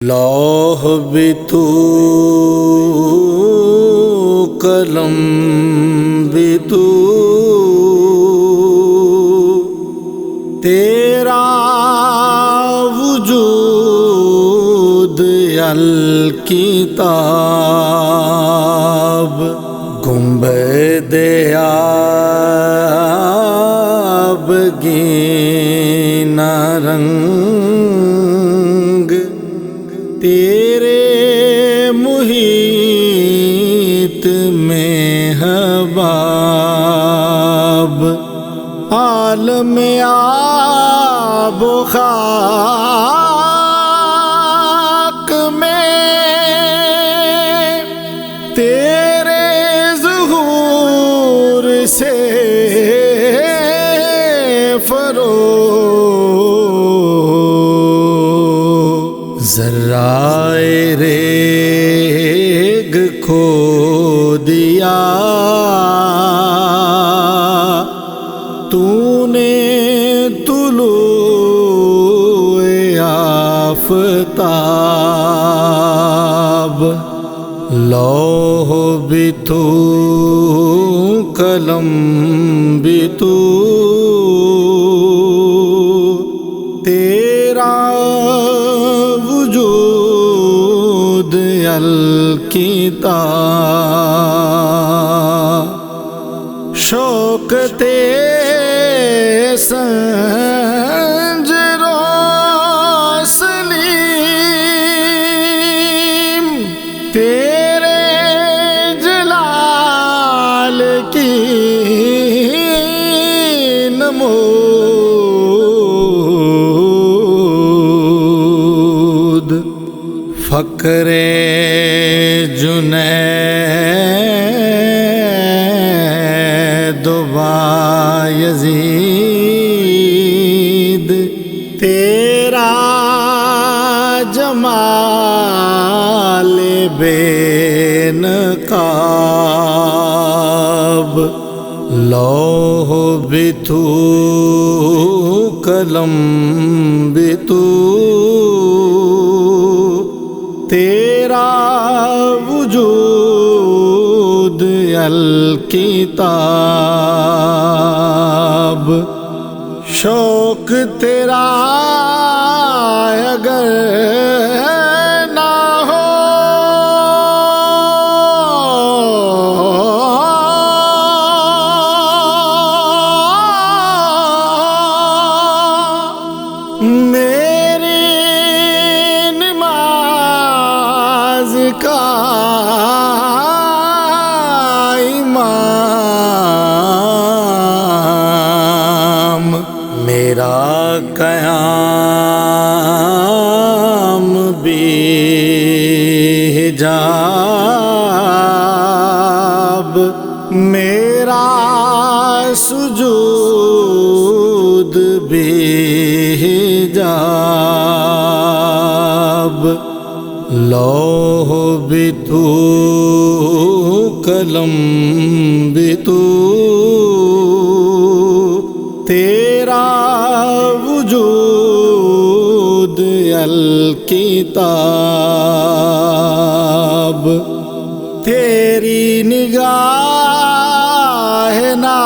لوح بھی تو قلم بھی تو تیرا وجود الکتاب گنبد آبگینہ رنگ تیرے محیط میں حباب عالم آب و خاک میں تیرے ظہور سے ذرائے ریگ کھو دیا تو نے طلوع آفتاب لوح بھی تو قلم بھی تو تیرا وجود الکتاب شوق سنج روسلیم تیرے جلال کی نمود فقر جنید و بایزید تیرا جمال بے نقاب لوح بھی تو قلم بھی تو تیرا وجود الکتاب شوق تیرا اگر نہ ہو میری نماز کا امام میرا قیام بھی حجاب میرا سجود بھی حجاب لوح بھی تو قلم بھی تو تیرا وجود الکتاب تیری نگاہ ناز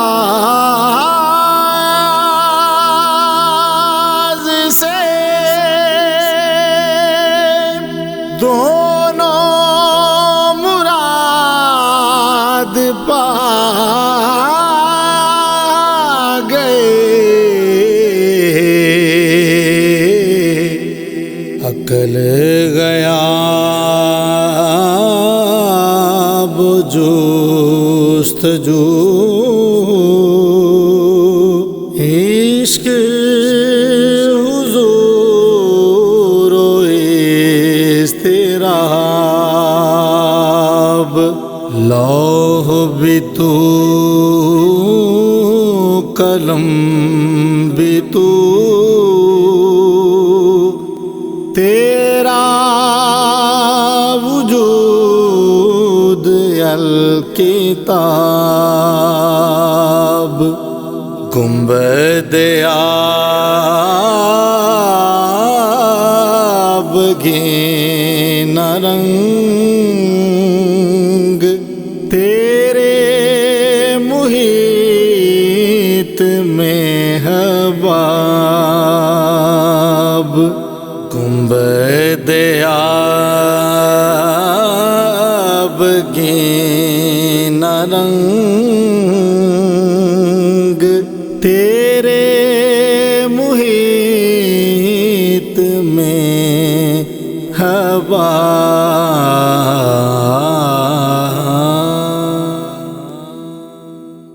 سے دونوں مراد پا عقل غیاب جستجو عشق حضور و اضطراب لوح بھی تو قلم بھی تو تیرا وجود الکتاب گنبد آبگینہ نہ رنگ تیرے محیط میں حباب گنبد آبگیں نہ رنگ تیرے محیط میں حباب